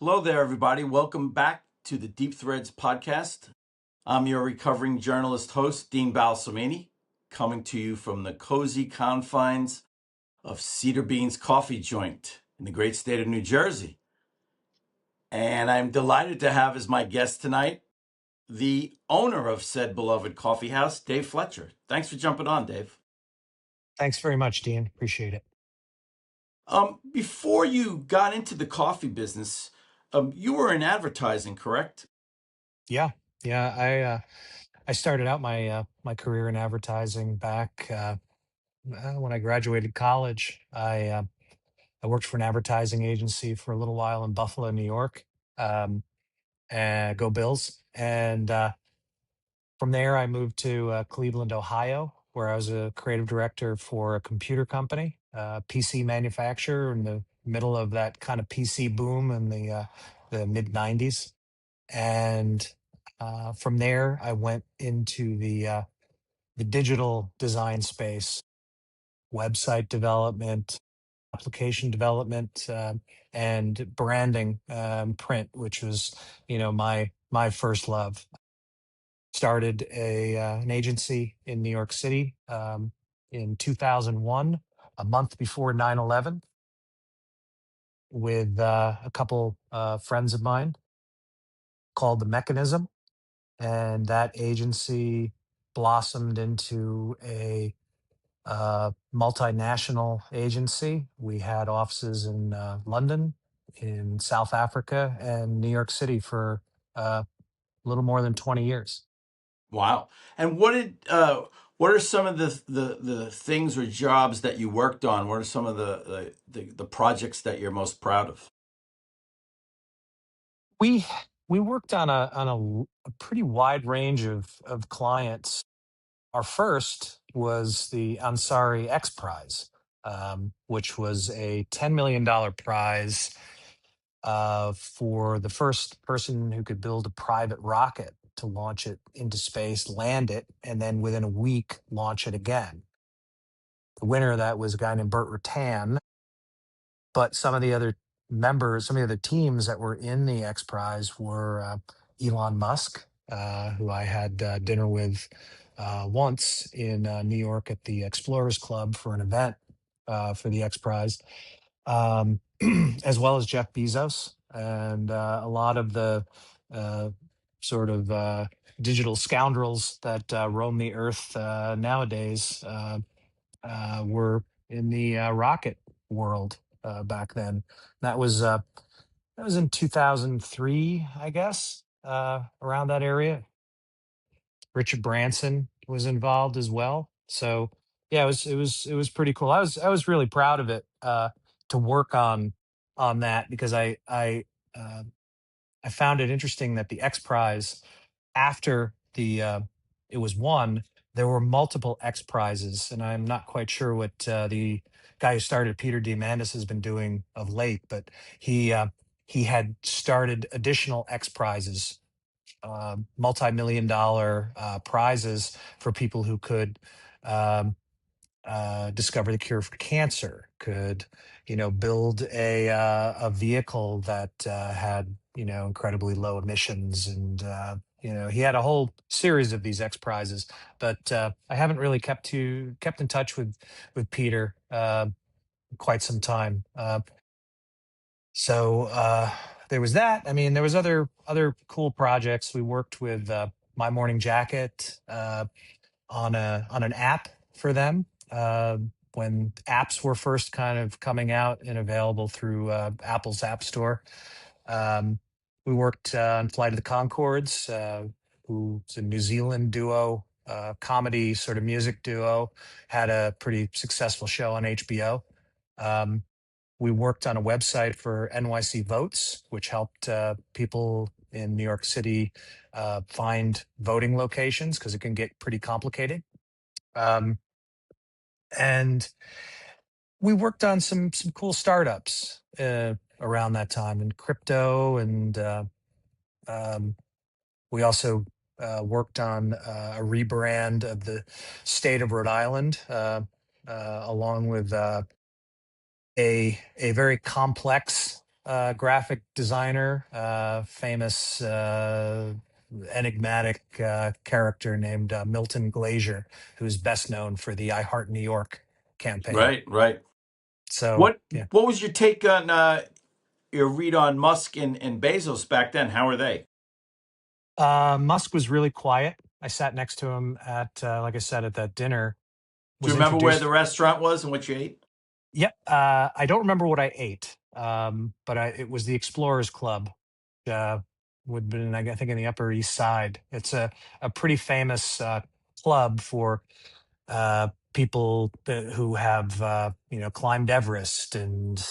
Hello there, everybody. Welcome back to the Deep Threads podcast. I'm your recovering journalist host, Dean Balsamini, coming to you from the cozy confines of Cedar Bean's Coffee Joint in the great state of New Jersey. And I'm delighted to have as my guest tonight the owner of said beloved coffee house, Dave Fletcher. Thanks for jumping on, Dave. Thanks very much, Dean. Appreciate it. Before you got into the coffee business, you were in advertising, correct? Yeah. I started out my career in advertising back when I graduated college. I worked for an advertising agency for a little while in Buffalo, New York. And go Bills! And from there, I moved to Cleveland, Ohio, where I was a creative director for a computer company, PC manufacturer, in the middle of that kind of PC boom in the mid '90s. And from there, I went into the digital design space, website development, application development, and branding, print, which was my first love. Started an agency in New York City in 2001, a month before 9/11, with a couple friends of mine, called The Mechanism. And that agency blossomed into a multinational agency. We had offices in London, in South Africa, and New York City for a little more than 20 years. Wow. And what are some of the things or jobs that you worked on? What are some of the projects that you're most proud of? We we worked on a pretty wide range of clients. Our first was the Ansari X Prize, which was a $10 million prize for the first person who could build a private rocket to launch it into space, land it, and then within a week launch it again. The winner of that was a guy named Burt Rutan, but some of the other teams that were in the X Prize were Elon Musk, who I had dinner with once in New York at the Explorers Club for an event for the X Prize, um, as well as Jeff Bezos and a lot of the uh, sort of digital scoundrels that roam the earth nowadays were in the rocket world back then. That was in 2003, I guess, around that area. Richard Branson was involved as well. So yeah, it was pretty cool. I was really proud of it to work on that because uh, I found it interesting that the X Prize, after the it was won, there were multiple X Prizes, and I'm not quite sure what the guy who started, Peter Diamandis, has been doing of late, but he uh, he had started additional X Prizes, multi-million dollar prizes for people who could um, discover the cure for cancer, could build a vehicle that had incredibly low emissions, and he had a whole series of these X prizes. But I haven't really kept in touch with Peter quite some time. So there was that. I mean, there was other cool projects. We worked with My Morning Jacket on an app for them when apps were first kind of coming out and available through Apple's App Store. Um, we worked on Flight of the Conchords, who's a New Zealand duo, comedy sort of music duo, had a pretty successful show on HBO. Um, we worked on a website for NYC Votes, which helped people in New York City find voting locations because it can get pretty complicated. Um, and we worked on some cool startups around that time in crypto, and um, we also worked on a rebrand of the state of Rhode Island, along with a very complex graphic designer, famous enigmatic character named Milton Glazier, who's best known for the I Heart New York campaign. Right, right. So What yeah, what was your take on your read on Musk and Bezos back then? How are they? Musk was really quiet. I sat next to him at, like I said, at that dinner. Do you Was remember where the introduced. restaurant was and what you ate? Yep. I don't remember what I ate, but it was the Explorers Club. Uh, would have been, I think, in the Upper East Side. It's a pretty famous club for people who have climbed Everest and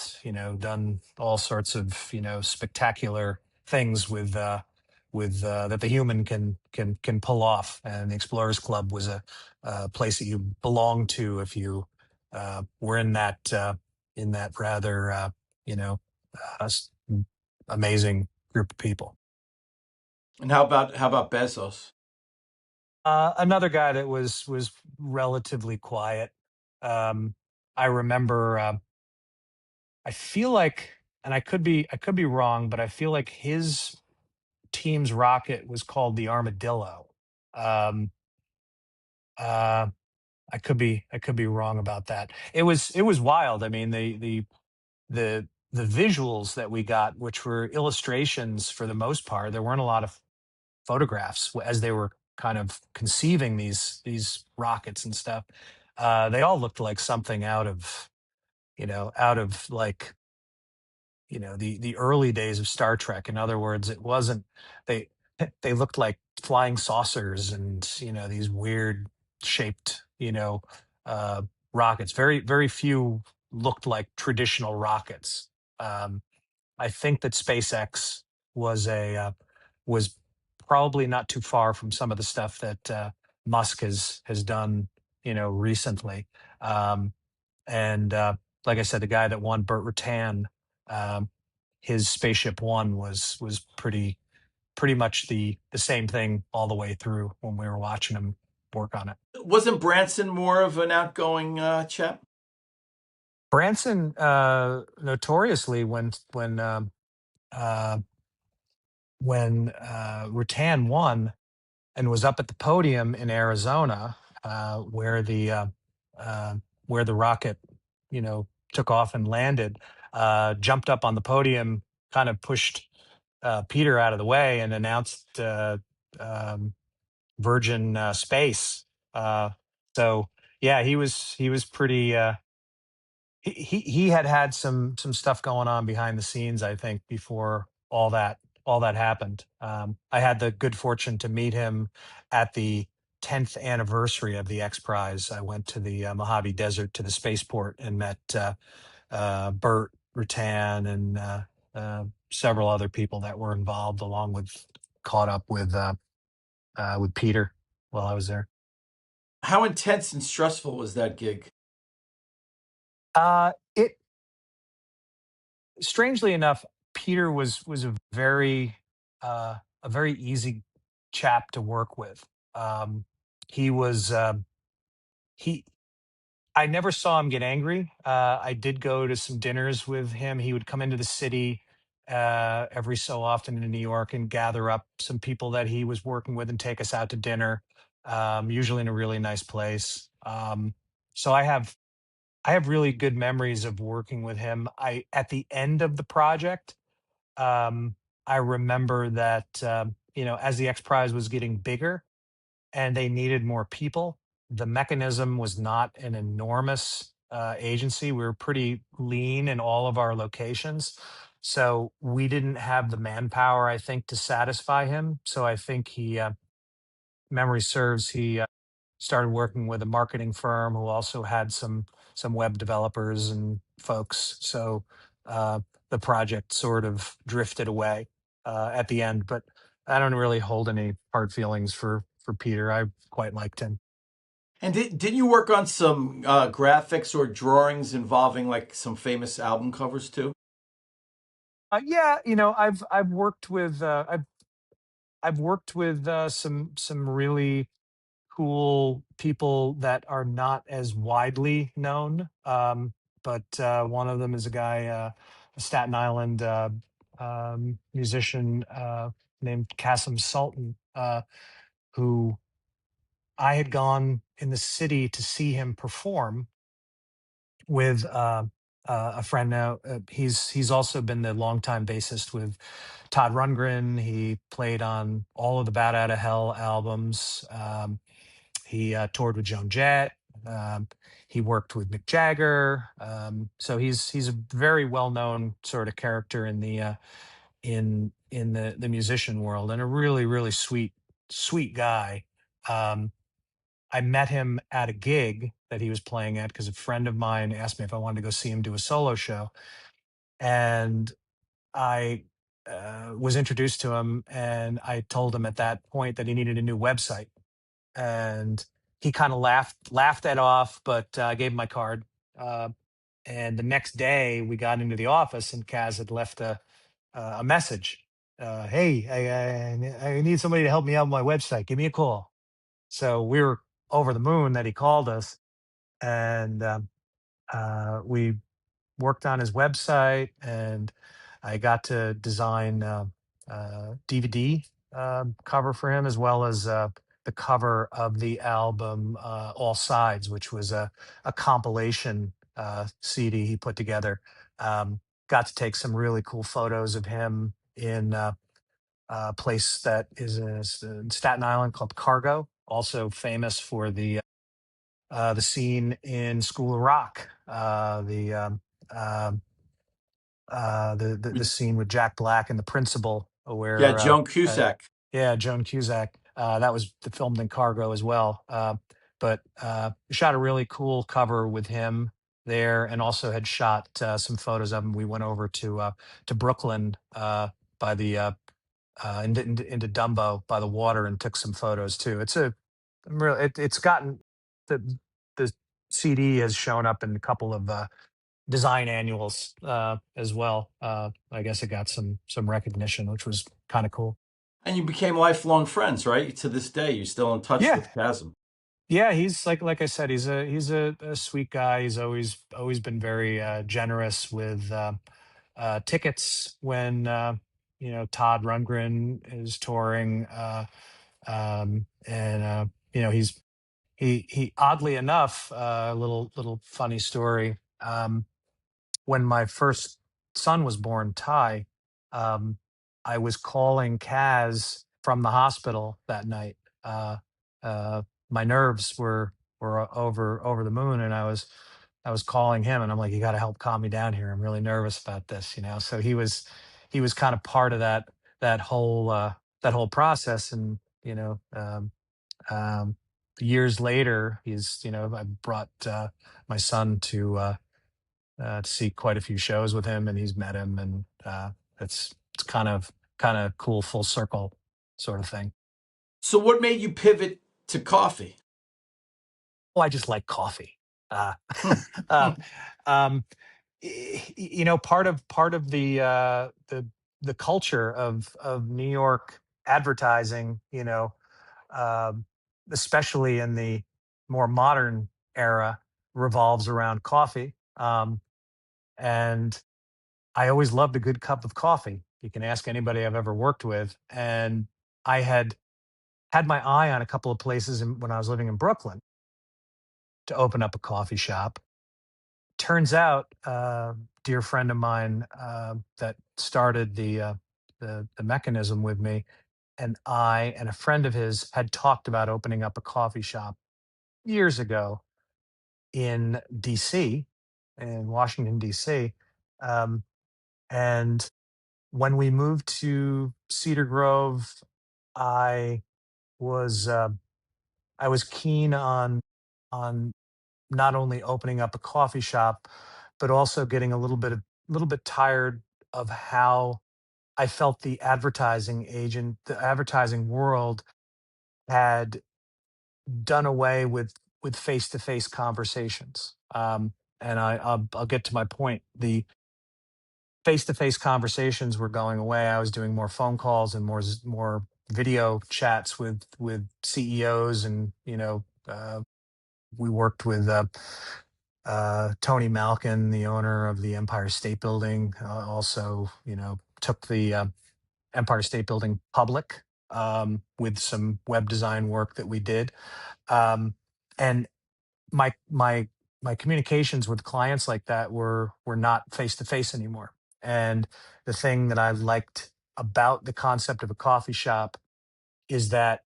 done all sorts of spectacular things with that the human can pull off. And the Explorers Club was a place that you belonged to if you were in that rather you know uh, s- amazing group of people. And how about Bezos? Another guy that was relatively quiet. Um, I remember. I feel like, and I could be wrong, but I feel like his team's rocket was called the Armadillo. Um, uh, I could be wrong about that. It was wild. I mean, the visuals that we got, which were illustrations for the most part, there weren't a lot of photographs as they were kind of conceiving these rockets and stuff. They all looked like something out of like the early days of Star Trek. In other words, it wasn't they they looked like flying saucers and these weird shaped uh, rockets. Very few looked like traditional rockets. Um, I think that SpaceX was probably not too far from some of the stuff that Musk has done recently. Um, and like I said, the guy that won, Burt Rutan, um, his Spaceship One was pretty much the same thing all the way through when we were watching him work on it. Wasn't Branson more of an outgoing chap? Branson notoriously uh, when Rutan won and was up at the podium in Arizona, uh, where the rocket, took off and landed. Jumped up on the podium, kind of pushed Peter out of the way, and announced um, Virgin Space. Uh, so yeah, he was pretty. He had some stuff going on behind the scenes, I think, before all that happened. I had the good fortune to meet him at the 10th anniversary of the X Prize. I went to the Mojave Desert to the spaceport and met Bert Rutan and several other people that were involved, along with caught up with Peter while I was there. How intense and stressful was that gig? It Strangely enough, Peter was a very easy chap to work with. He was he I never saw him get angry. I did go to some dinners with him. He would come into the city every so often in New York and gather up some people that he was working with and take us out to dinner, usually in a really nice place. So I have really good memories of working with him. I At the end of the project, um, I remember that as the X Prize was getting bigger and they needed more people, the mechanism was not an enormous agency. We were pretty lean in all of our locations, so we didn't have the manpower, I think, to satisfy him. So I think memory serves, he started working with a marketing firm who also had some web developers and folks. So uh, the project sort of drifted away at the end. But I don't really hold any hard feelings for Peter. I quite liked him. And did you work on some graphics or drawings involving like some famous album covers too? Yeah, I've worked with some really cool people that are not as widely known. But one of them is a guy Staten Island musician named Kasim Sultan, who I had gone in the city to see him perform with a friend. Now he's also been the longtime bassist with Todd Rundgren. He played on all of the Bat Out of Hell albums. He toured with Joan Jett. Um, he worked with Mick Jagger. So he's a very well known sort of character in the the musician world, and a really really sweet guy. Um, I met him at a gig that he was playing at because a friend of mine asked me if I wanted to go see him do a solo show, and I was introduced to him, and I told him at that point that he needed a new website, and he kind of laughed that off, but I gave him my card. Uh, and the next day, we got into the office, and Kaz had left a message. Hey, I need somebody to help me out with my website. Give me a call. So we were over the moon that he called us, and we worked on his website, and I got to design DVD cover for him, as well as the cover of the album All Sides, which was a compilation CD he put together. Got to take some really cool photos of him in a place that is in Staten Island called Cargo, also famous for the scene in School of Rock, um, the scene with Jack Black and the principal, Yeah, where Joan Cusack. yeah, Joan Cusack, that was filmed in Cargo as well. But shot a really cool cover with him there, and also had shot some photos of him. We went over to Brooklyn by the into Dumbo by the water and took some photos too. It's gotten the CD has shown up in a couple of design annuals as well. I guess it got some recognition, which was kind of cool. And you became lifelong friends, right? To this day, you're still in touch Yeah, with Chasm. yeah. He's like I said, he's a sweet guy. He's always been very generous with tickets when Todd Rundgren is touring, and he oddly enough, a little funny story. When my first son was born, Ty, um, I was calling Kaz from the hospital that night. Uh, my nerves were over the moon, and I was calling him, and I'm like, "You got to help calm me down here. I'm really nervous about this." So he was kind of part of that whole that whole process, and um, years later, I brought my son to see quite a few shows with him, and he's met him, and it's kind of cool, full circle sort of thing. So, what made you pivot to coffee? Well, I just like coffee. Uh, Hmm. uh, Hmm. um, part of the culture of New York advertising, um, especially in the more modern era, revolves around coffee. And I always loved a good cup of coffee. You can ask anybody I've ever worked with. And I had my eye on a couple of places when I was living in Brooklyn to open up a coffee shop. Turns out, dear friend of mine that started the mechanism with me, and I and a friend of his had talked about opening up a coffee shop years ago in DC, in Washington, DC. Um, and when we moved to Cedar Grove, I was I was keen on not only opening up a coffee shop, but also getting a little bit tired of how I felt the advertising world had done away with face to face conversations. And I'll get to my point. The face to face conversations were going away. I was doing more phone calls and more video chats with CEOs, and we worked with Tony Malkin, the owner of the Empire State Building, also, took the Empire State Building public with some web design work that we did. And my my my communications with clients like that were not face to face anymore. And the thing that I liked about the concept of a coffee shop is that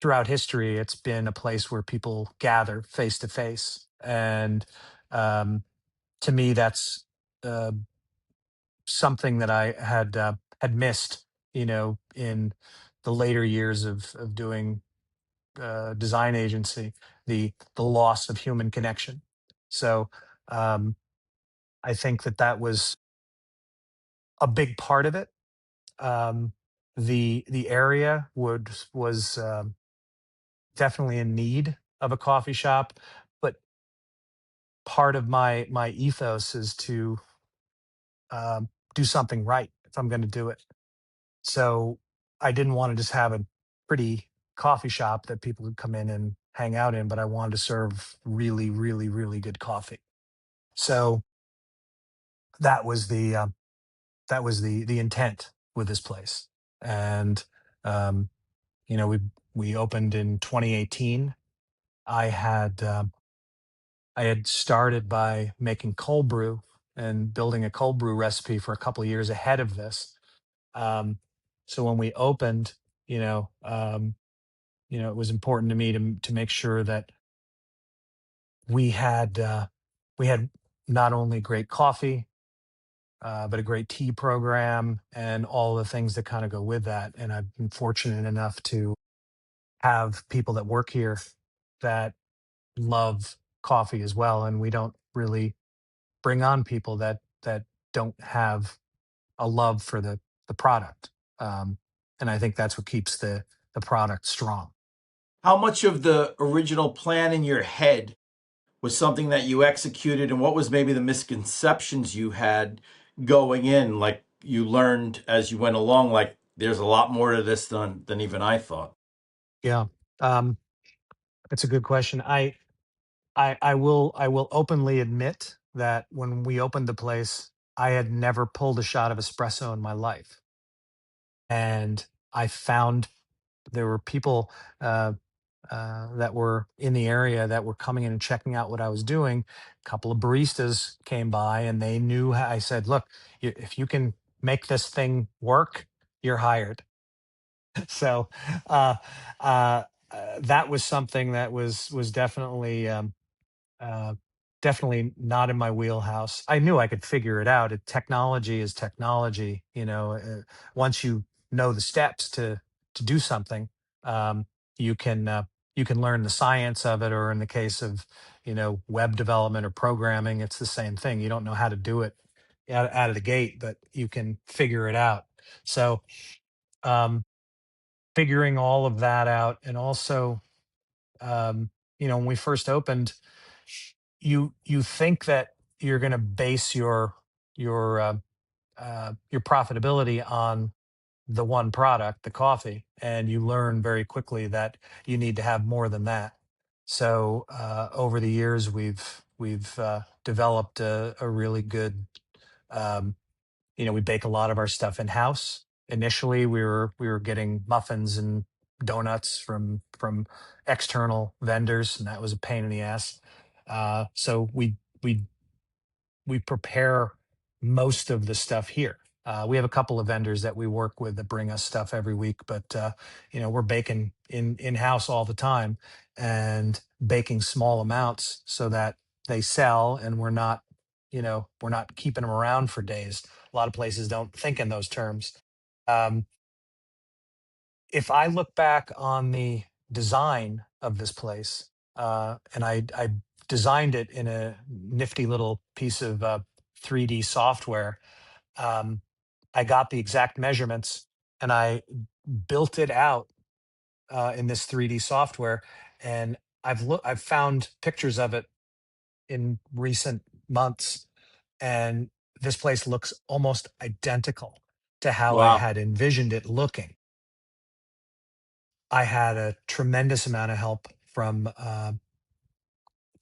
throughout history, it's been a place where people gather face to face. And um, to me, that's uh, something that I had missed, in the later years of doing design agency, the loss of human connection. So um, I think that was a big part of it. Um, the area was definitely in need of a coffee shop, but part of my ethos is to do something right if I'm going to do it. So I didn't want to just have a pretty coffee shop that people could come in and hang out in, but I wanted to serve really, really, really good coffee. So that was the intent with this place. And um, we opened in 2018. I had I had started by making cold brew and building a cold brew recipe for a couple of years ahead of this. Um, so when we opened, you know, um, it was important to me to make sure that we had uh, we had not only great coffee, but a great tea program and all the things that kind of go with that. And I've been fortunate enough to have people that work here that love coffee as well. And we don't really bring on people that don't have a love for the product. And I think that's what keeps the product strong. How much of the original plan in your head was something that you executed, and what was maybe the misconceptions you had going in? Like you learned as you went along, like there's a lot more to this than even I thought. Yeah, um, that's a good question. I will openly admit that when we opened the place, I had never pulled a shot of espresso in my life, and I found there were people uh, that were in the area that were coming in and checking out what I was doing. A couple of baristas came by, and they knew. I said, "Look, if you can make this thing work, you're hired." So uh, uh, that was something that was definitely. Uh, Definitely not in my wheelhouse. I knew I could figure it out. Technology is technology. Once you know the steps to do something, um, you can you can learn the science of it. Or in the case of web development or programming, it's the same thing. You don't know how to do it out of the gate, but you can figure it out. So um, figuring all of that out, and also when we first opened, you think that you're going to base your profitability on the one product, the coffee, and you learn very quickly that you need to have more than that. So over the years, we've developed a really good. Um, we bake a lot of our stuff in house. Initially, we were getting muffins and donuts from external vendors, and that was a pain in the ass. So we prepare most of the stuff here. We have a couple of vendors that we work with that bring us stuff every week, but we're baking in house all the time and baking small amounts so that they sell, and we're not keeping them around for days. A lot of places don't think in those terms. Um, if I look back on the design of this place, and I designed it in a nifty little piece of 3D software. Um, I got the exact measurements, and I built it out in this 3D software. And I've found pictures of it in recent months, and this place looks almost identical to how I Wow. had envisioned it looking. I had a tremendous amount of help from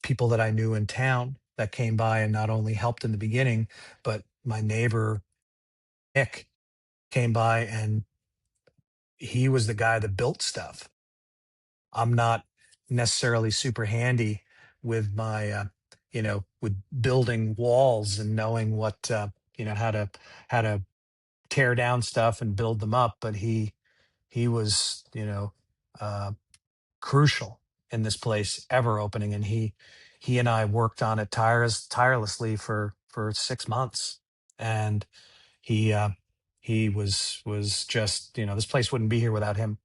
people that I knew in town. that came by and not only helped in the beginning, but my neighbor Nick came by and he was the guy that built stuff. I'm not necessarily super handy with my, with building walls and knowing what, how to tear down stuff and build them up. But he was, uh, crucial in this place ever opening, and he and I worked on it tirelessly for 6 months, and he uh, he was just, this place wouldn't be here without him.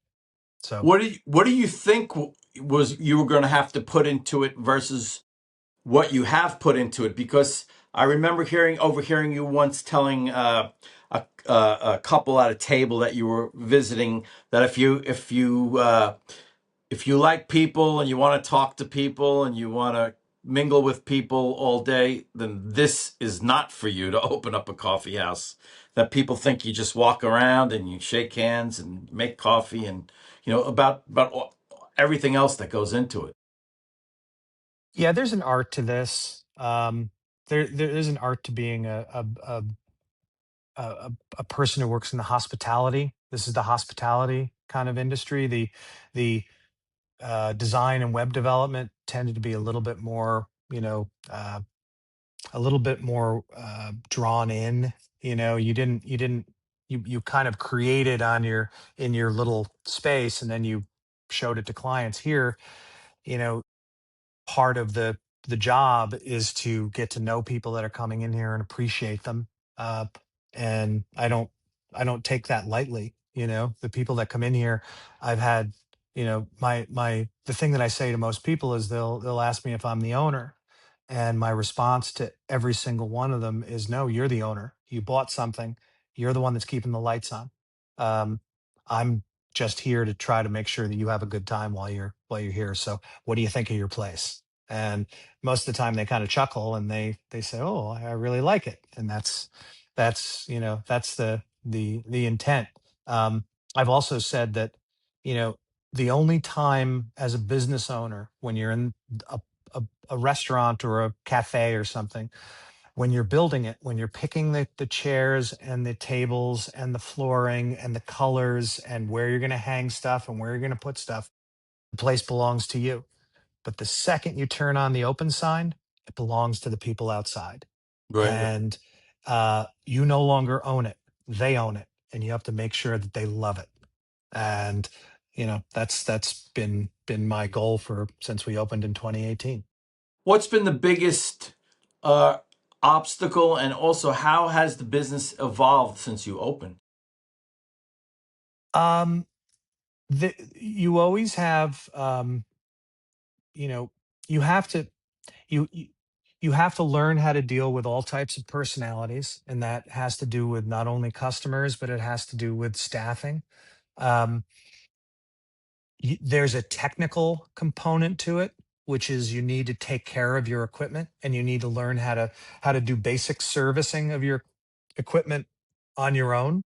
So What do you think was you were going to have to put into it versus what you have put into it? Because I remember overhearing you once telling a couple at a table that you were visiting that if you like people and you want to talk to people and you want to mingle with people all day, then this is not for you to open up a coffee house. That people think you just walk around and you shake hands and make coffee and about everything else that goes into it. yeah, there's an art to this. There is an art to being a person who works in the hospitality. This is the hospitality kind of industry. The design and web development tended to be a little bit more, a little bit more drawn in. You kind of created on your in your little space, and then you showed it to clients. Here, you know, part of the job is to get to know people that are coming in here and appreciate them. Uh, and I don't take that lightly. The people that come in here, I've had, my the thing that I say to most people is they'll ask me if I'm the owner. And my response to every single one of them is no, you're the owner. You bought something. You're the one that's keeping the lights on. Um, I'm just here to try to make sure that you have a good time while you're here. So what do you think of your place? And most of the time they kind of chuckle and they say, "Oh, I really like it." And that's the intent. I've also said that, you know the only time as a business owner when you're in a, a restaurant or a cafe or something, when you're building it, when you're picking the chairs and the tables and the flooring and the colors and where you're going to hang stuff and where you're going to put stuff, the place belongs to you. But the second you turn on the open sign, it belongs to the people outside. Right. And you no longer own it. They own it. And you have to make sure that they love it. And that's been my goal for since we opened in 2018. What's been the biggest uh, obstacle, and also how has the business evolved since you opened? Um, you always have, you know, you have to you you you have to learn how to deal with all types of personalities, and that has to do with not only customers, but it has to do with staffing. Um, there's a technical component to it, which is you need to take care of your equipment, and you need to learn how to do basic servicing of your equipment on your own.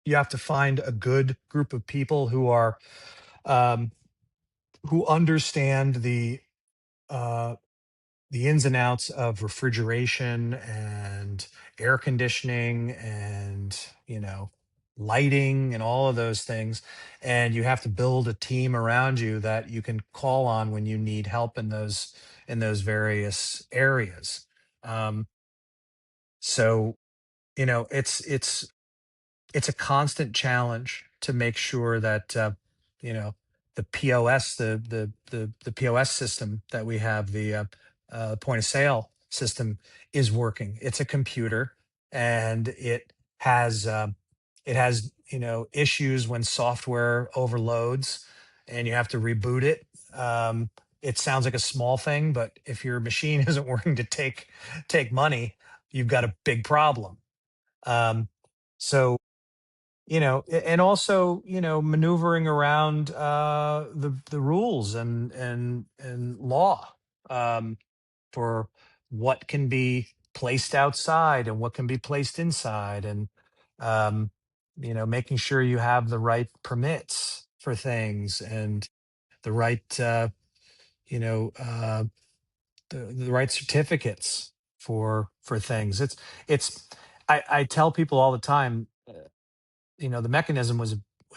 You have to find a good group of people um, who understand uh, the ins and outs of refrigeration and air conditioning and lighting and all of those things, and you have to build a team around you that you can call on when you need help in those various areas. Um, so it's a constant challenge to make sure that you know the POS the POS system that we have, the point of sale system, is working. It's a computer, and it has issues when software overloads and you have to reboot it. It sounds like a small thing, but if your machine isn't working to take money, you've got a big problem. Um, so and also maneuvering around the rules and law, um, for what can be placed outside and what can be placed inside, and um, making sure you have the right permits for things and the right you know uh, the right certificates for things. It's I tell people all the time, the mechanism was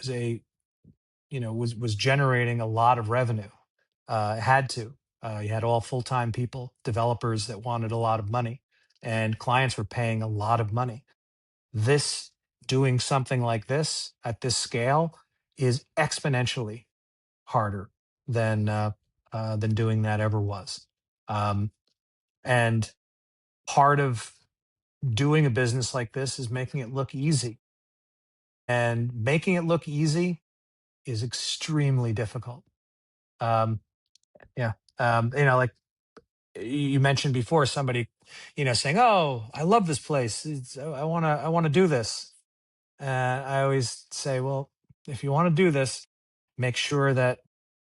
a was generating a lot of revenue. It had to. You had all full time people, developers that wanted a lot of money, and clients were paying a lot of money. This Doing something like this at this scale is exponentially harder than doing that ever was. Um, and part of doing a business like this is making it look easy, and making it look easy is extremely difficult. Um, yeah. Like you mentioned before, somebody, saying, "Oh, I love this place. I want to do this." And I always say, "Well, if you want to do this, make sure that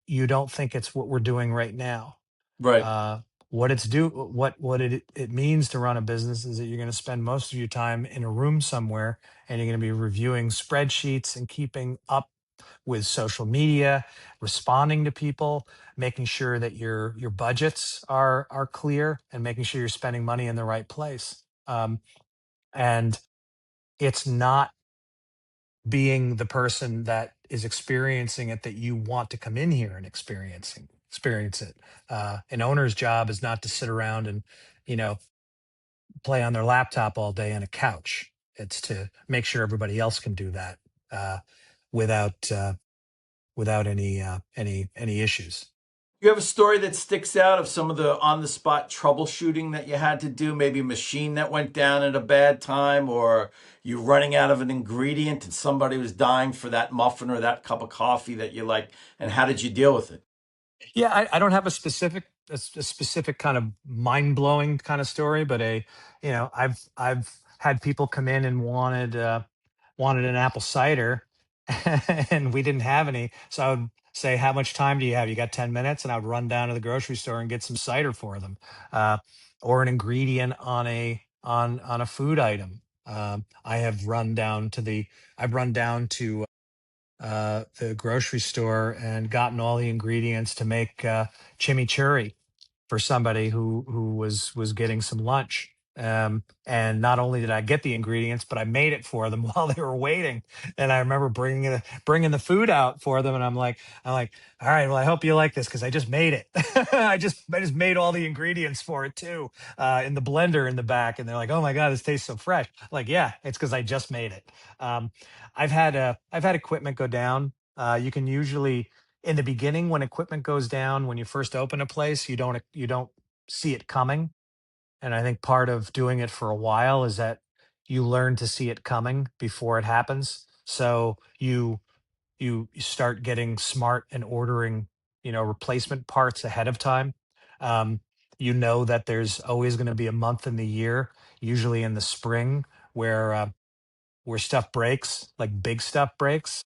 you don't think it's what we're doing right now. Right. Uh, what it means to run a business is that you're going to spend most of your time in a room somewhere, and you're going to be reviewing spreadsheets and keeping up with social media, responding to people, making sure that your budgets are clear, and making sure you're spending money in the right place. And it's not being the person that is experiencing it that you want to come in here and experience it. An owner's job is not to sit around and you know play on their laptop all day on a couch. It's to make sure everybody else can do that, uh, without without any issues. You have a story that sticks out of some of the on the spot troubleshooting that you had to do? Maybe a machine that went down at a bad time, or you running out of an ingredient and somebody was dying for that muffin or that cup of coffee that you like, and how did you deal with it? Yeah, I don't have a specific kind of mind blowing kind of story, but I've had people come in and wanted an apple cider, and we didn't have any. So I would say, "How much time do you have? You got 10 minutes?" And I would run down to the grocery store and get some cider for them, uh, or an ingredient on a food item. I've run down to the grocery store and gotten all the ingredients to make chimichurri for somebody who was getting some lunch. And not only did I get the ingredients, but I made it for them while they were waiting. And I remember bringing the food out for them, and I'm like, "All right, well, I hope you like this because I just made it. I just made all the ingredients for it too, in the blender in the back." And they're like, "Oh my god, this tastes so fresh." I'm like, "Yeah, it's because I just made it." Um, I've had equipment go down. You can usually, in the beginning, when equipment goes down, when you first open a place, you don't see it coming. And I think part of doing it for a while is that you learn to see it coming before it happens. So you start getting smart and ordering, replacement parts ahead of time. Um, you know that there's always going to be a month in the year, usually in the spring, where stuff breaks, like big stuff breaks.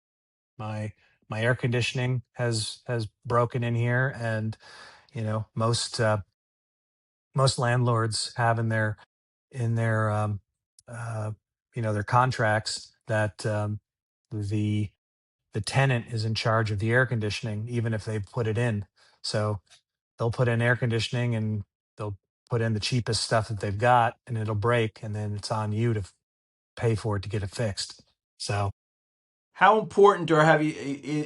My air conditioning has broken in here, and most landlords have in their uh, their contracts that the the tenant is in charge of the air conditioning, even if they put it in. So they'll put in air conditioning, and they'll put in the cheapest stuff that they've got, and it'll break, and then it's on you to pay for it to get it fixed. So How important or have you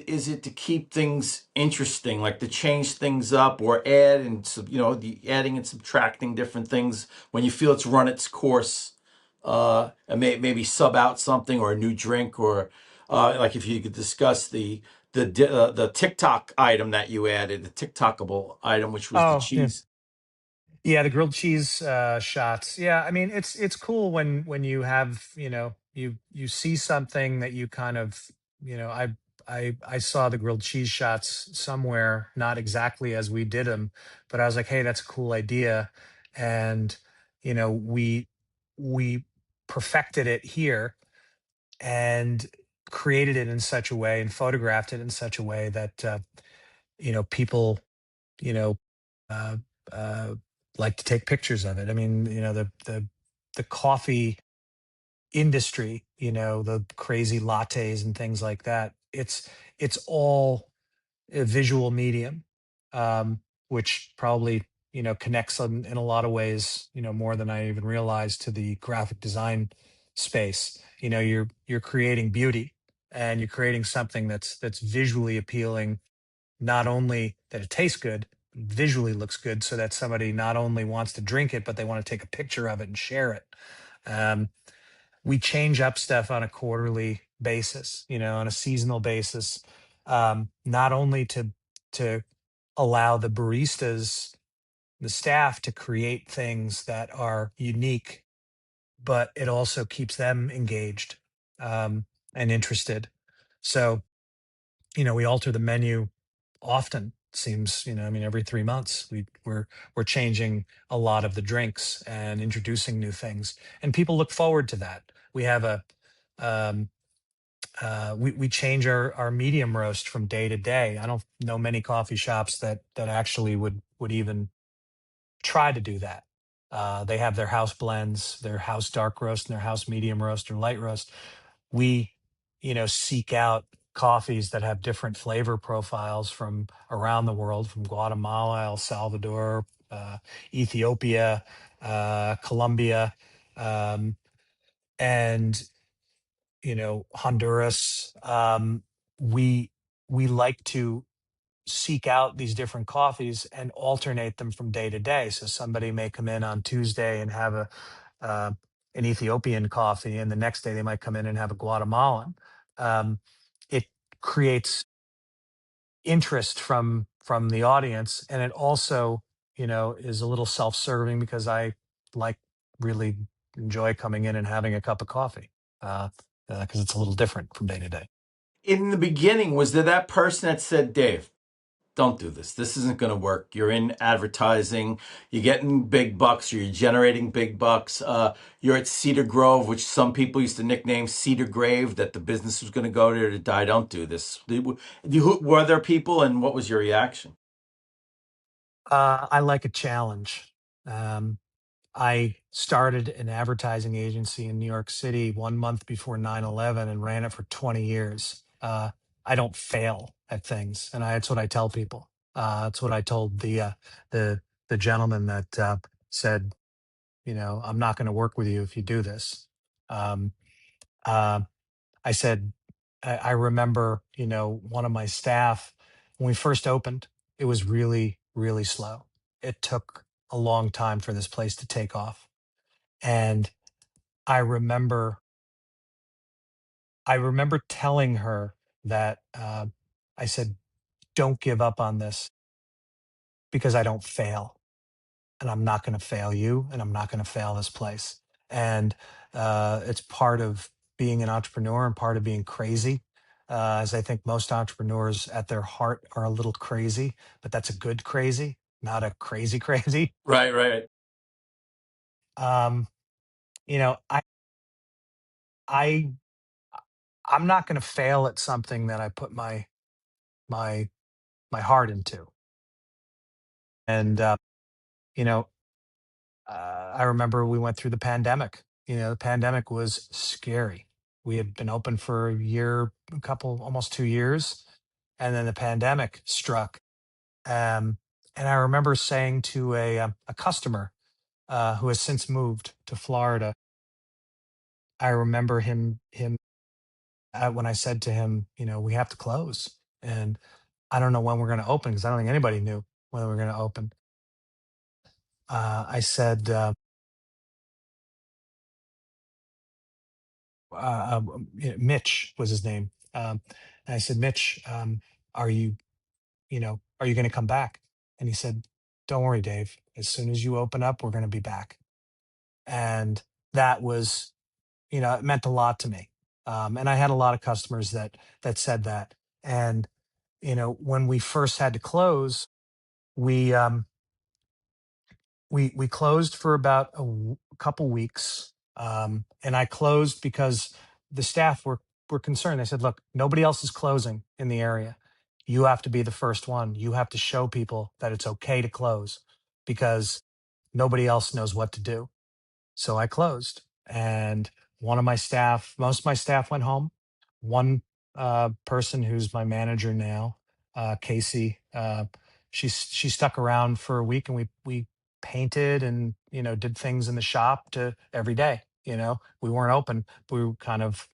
is it to keep things interesting, like to change things up or add and the adding and subtracting different things when you feel it's run its course, and maybe sub out something or a new drink, or like if you could discuss the TikTok item that you added, the TikTokable item, which was the oh yeah. cheese. Yeah, the grilled cheese shots. Yeah, I mean, it's cool when you have, you see something that you kind of, I saw the grilled cheese shots somewhere, not exactly as we did them, but I was like, "Hey, that's a cool idea." And we perfected it here, and created it in such a way, and photographed it in such a way that people, you know, uh, uh, like to take pictures of it. I mean, the coffee industry, the crazy lattes and things like that. It's all a visual medium, um, which probably connects in a lot of ways, more than I even realized, to the graphic design space. You're creating beauty, and you're creating something that's visually appealing, not only that it tastes good, visually looks good, so that somebody not only wants to drink it, but they want to take a picture of it and share it. Um, we change up stuff on a quarterly basis, on a seasonal basis, not only to allow the baristas, the staff, to create things that are unique, but it also keeps them engaged, and interested. So, we alter the menu often. Seems, I mean, every 3 months we're changing a lot of the drinks and introducing new things, and people look forward to that. We have a um, we change our medium roast from day to day. I don't know many coffee shops that actually would even try to do that. They have their house blends, their house dark roast, and their house medium roast or light roast. We, seek out coffees that have different flavor profiles from around the world, from Guatemala, El Salvador, Ethiopia, Colombia, um, and Honduras. We we like to seek out these different coffees and alternate them from day to day. So somebody may come in on Tuesday and have uh, an Ethiopian coffee, and the next day they might come in and have a Guatemalan. It creates interest from the audience, and it also, is a little self-serving, because I like really enjoy coming in and having a cup of coffee, because it's a little different from day to day. In the beginning, was there that person that said, Dave, don't do this. This isn't going to work. You're in advertising. You're getting big bucks. Or you're generating big bucks. You're at Cedar Grove, which some people used to nickname Cedar Grave, that the business was going to go there to die. Don't do this. Were there people, and what was your reaction? I like a challenge. Um, I started an advertising agency in New York City 1 month before 9/11 and ran it for 20 years. I don't fail at things, and that's what I tell people. That's what I told the the gentleman that said, I'm not going to work with you if you do this. Um, uh, I said, I remember, one of my staff, when we first opened, it was really, really slow. It took a long time for this place to take off. And I remember, I remember telling her that, I said, don't give up on this, because I don't fail, and I'm not going to fail you, and I'm not going to fail this place. And it's part of being an entrepreneur and part of being crazy. As I think most entrepreneurs at their heart are a little crazy, but that's a good crazy, not a crazy crazy. Right, right. Um, you know, I I I'm not going to fail at something that I put my my heart into. And you know, I remember we went through the pandemic. The pandemic was scary. We had been open for a year, a couple, almost 2 years, and then the pandemic struck. Um, and I remember saying to a customer who has since moved to Florida. I remember him when I said to him, we have to close, and I don't know when we're going to open, because I don't think anybody knew when we were going to open. I said, Mitch was his name. And I said, Mitch, are you, are you going to come back? And he said, don't worry, Dave. As soon as you open up, we're going to be back. And that was, it meant a lot to me. And I had a lot of customers that said that. And when we first had to close, we we closed for about couple weeks, and I closed because the staff were concerned. They said, look, nobody else is closing in the area. You have to be the first one. You have to show people that it's okay to close, because nobody else knows what to do. So I closed, and most of my staff went home. One person who's my manager now, Casey, she stuck around for a week, and we painted and did things in the shop to every day. We weren't open, but we kind of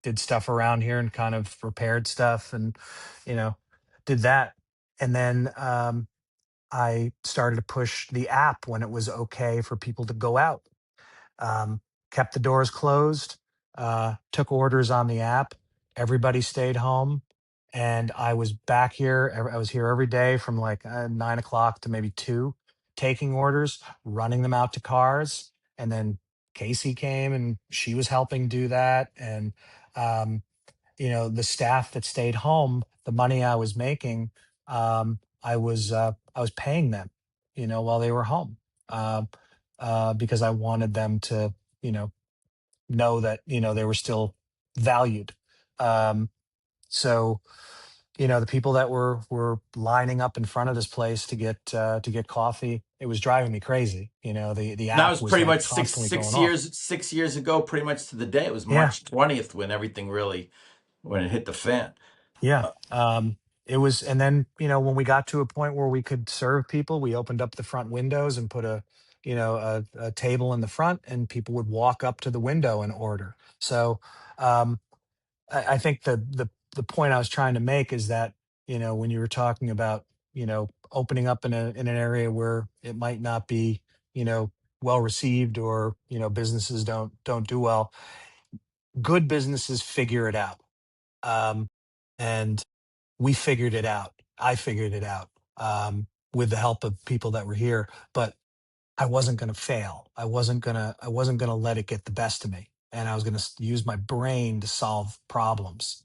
did stuff around here and kind of repaired stuff, and you know did that. And then I started to push the app when it was okay for people to go out. um, Kept the doors closed, took orders on the app. Everybody stayed home, and I was back here. I was here every day from like 9 o'clock to maybe 2, taking orders, running them out to cars, and then Casey came and she was helping do that. And um, the staff that stayed home, the money I was making, I was paying them, while they were home, uh, because I wanted them to, you know, know that they were still valued. Um, so the people that were lining up in front of this place to get coffee, it was driving me crazy. The And that app was was pretty like much constantly going off. 6 years ago, pretty much to the day. It was Yeah, March 20th when everything really when it hit the fan. yeah. Uh, It was, and then when we got to a point where we could serve people, we opened up the front windows and put a table in the front, and people would walk up to the window and order. So um, I think the point I was trying to make is that when you were talking about opening up in an area where it might not be well received, or businesses don't do well, good businesses figure it out. Um, and we figured it out. I figured it out, with the help of people that were here. But I wasn't going to fail. I wasn't going to let it get the best of me, and I was going to use my brain to solve problems.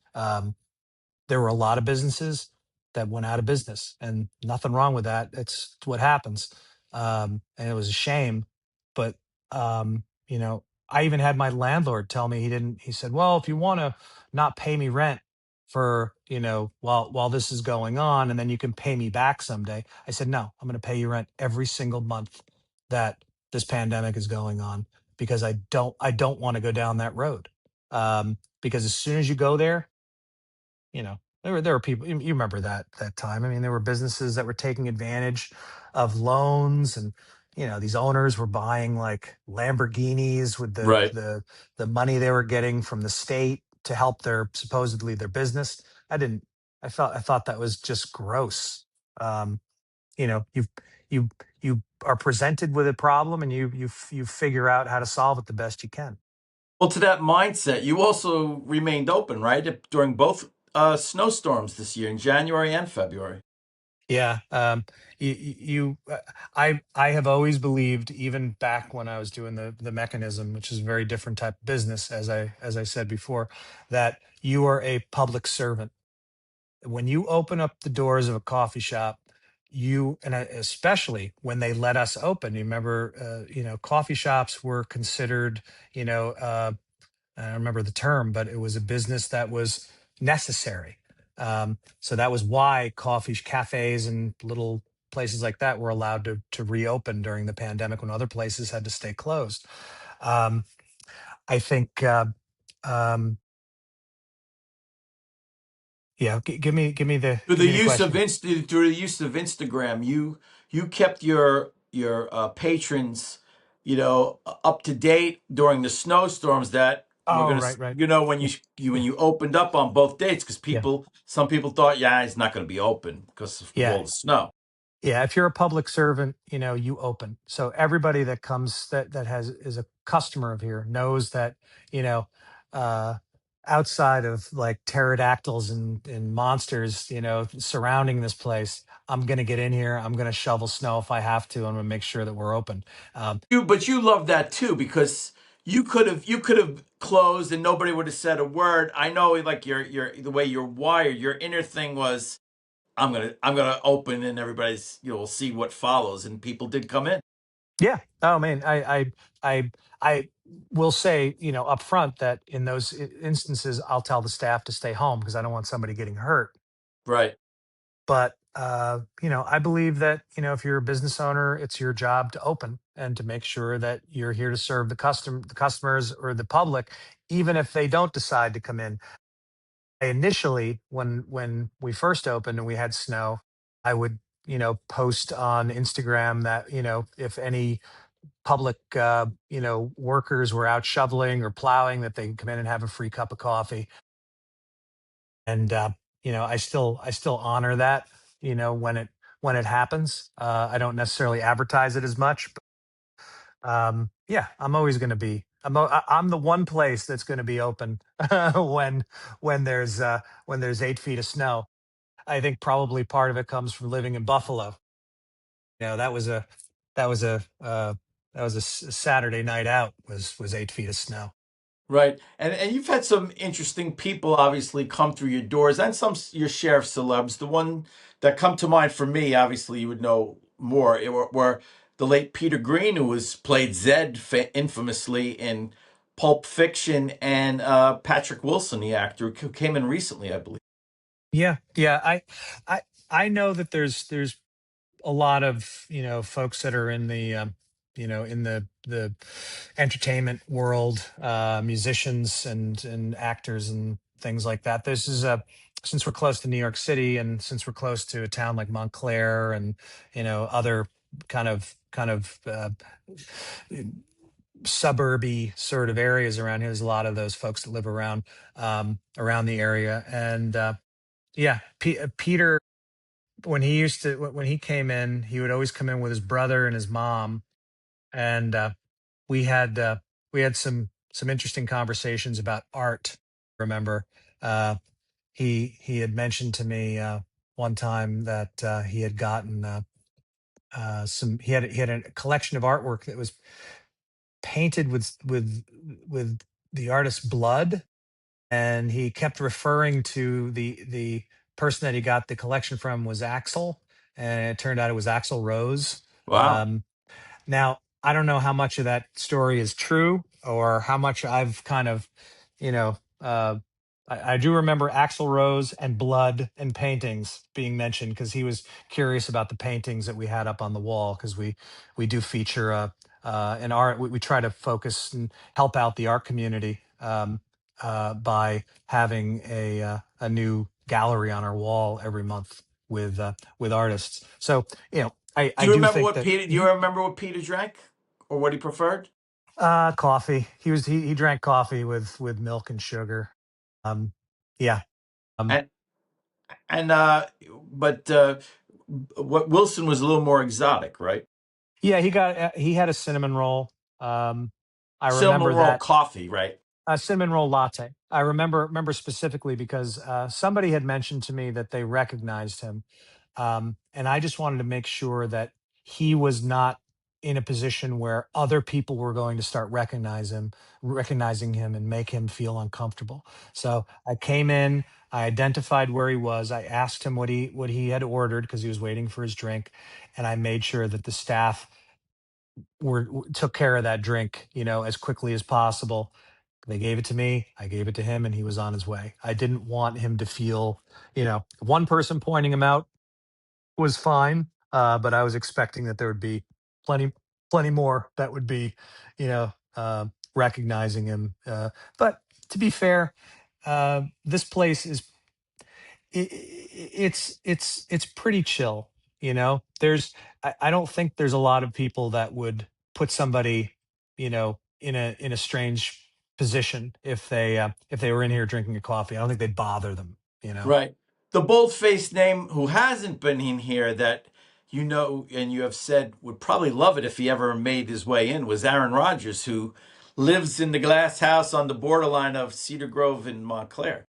There were a lot of businesses that went out of business, and nothing wrong with that. It's what happens. And it was a shame. But I even had my landlord tell me, he said, well, if you want to not pay me rent for while this is going on, and then you can pay me back someday. I said, no, I'm going to pay you rent every single month that this pandemic is going on, because I don't want to go down that road. Because as soon as you go there, there were people, you remember that time. I mean, there were businesses that were taking advantage of loans, and these owners were buying like Lamborghinis with the right. the the money they were getting from the state to help their supposedly their business. I didn't I thought that was just gross. um you know you you you are presented with a problem, and you figure out how to solve it the best you can. Well, to that mindset, you also remained open, right, during both snowstorms this year in January and February. Yeah, I have always believed, even back when I was doing the mechanism, which is a very different type of business, as I said before, that you are a public servant. When you open up the doors of a coffee shop, especially when they let us open. You remember, coffee shops were considered, you know, uh, I don't remember the term, but it was a business that was necessary. So that was why cafes and little places like that were allowed to reopen during the pandemic when other places had to stay closed. Um, I think, um, yeah. Give me Through give the me the use of question. Instagram, you kept your patrons, up to date during the snowstorms that we're Oh, gonna, right, right. when Yeah, when yeah, you opened up on both dates, because yeah, some people thought, yeah, it's not going to be open because of yeah. all the snow. Yeah, if you're a public servant, you open. So everybody that comes that has is a customer of here knows that, you know, uh outside of like pterodactyls and monsters, surrounding this place, I'm gonna get in here, I'm gonna shovel snow if I have to, I'm gonna make sure that we're open. But you love that too because you could have closed and nobody would have said a word. I know, like your the way you're wired, your inner thing was, I'm gonna open and everybody's will see what follows, and people did come in. Yeah. Oh man, I will say, up front that in those instances, I'll tell the staff to stay home because I don't want somebody getting hurt. Right. But I believe that if you're a business owner, it's your job to open and to make sure that you're here to serve the customers or the public, even if they don't decide to come in. Initially, when we first opened and we had snow, I would post on Instagram that, if any public, workers were out shoveling or plowing, that they can come in and have a free cup of coffee. And, I still honor that, when it happens. I don't necessarily advertise it as much, yeah, I'm always going to be. I'm the one place that's going to be open when when there's 8 feet of snow. I think probably part of it comes from living in Buffalo. That was a that was a Saturday night out was 8 feet of snow. Right. And you've had some interesting people obviously come through your doors and your share of celebs. The one that come to mind for me, obviously you would know more, were the late Peter Green, who was played Zed infamously in Pulp Fiction, and Patrick Wilson, the actor, who came in recently, I believe. Yeah, yeah. I I know that there's a lot of folks that are in the in the entertainment world, musicians and actors and things like that. This is a Since we're close to New York City, and since we're close to a town like Montclair, and other kind of suburby sort of areas around here, there's a lot of those folks that live around the area. And yeah, Peter, when he came in, he would always come in with his brother and his mom. And we had uh, we had some interesting conversations about art. Remember, uh, he had mentioned to me one time that he had gotten some he had a collection of artwork that was painted with the artist's blood, and he kept referring to the person that he got the collection from was Axel, and it turned out it was Axel Rose. Wow. Um, Now, I don't know how much of that story is true, or how much I've kind of, you know, uh, I do remember Axl Rose and blood and paintings being mentioned, because he was curious about the paintings that we had up on the wall, because we do feature an art. We try to focus and help out the art community, by having a new gallery on our wall every month with artists. So I do think that. Do you remember what Peter drank or what he preferred? Coffee. He drank coffee with milk and sugar. Um, yeah. Um, And and but what Wilson was a little more exotic, right? yeah. He had a cinnamon roll. I Cinnamon remember roll that. coffee, right? A cinnamon roll latte. I remember specifically because somebody had mentioned to me that they recognized him, and I just wanted to make sure that he was not in a position where other people were going to start recognizing him and make him feel uncomfortable. So I came in, I identified where he was, I asked him what he had ordered, because he was waiting for his drink, and I made sure that the staff took care of that drink, as quickly as possible. They gave it to me, I gave it to him, and he was on his way. I didn't want him to feel, one person pointing him out was fine, but I was expecting that there would be plenty, plenty more that would be, recognizing him. But to be fair, this place is it's pretty chill. I don't think there's a lot of people that would put somebody, in a strange position if they were in here drinking a coffee. I don't think they'd bother them. Right. The bold-faced name who hasn't been in here that you know and you have said would probably love it if he ever made his way in was Aaron Rodgers, who lives in the glass house on the borderline of Cedar Grove and Montclair.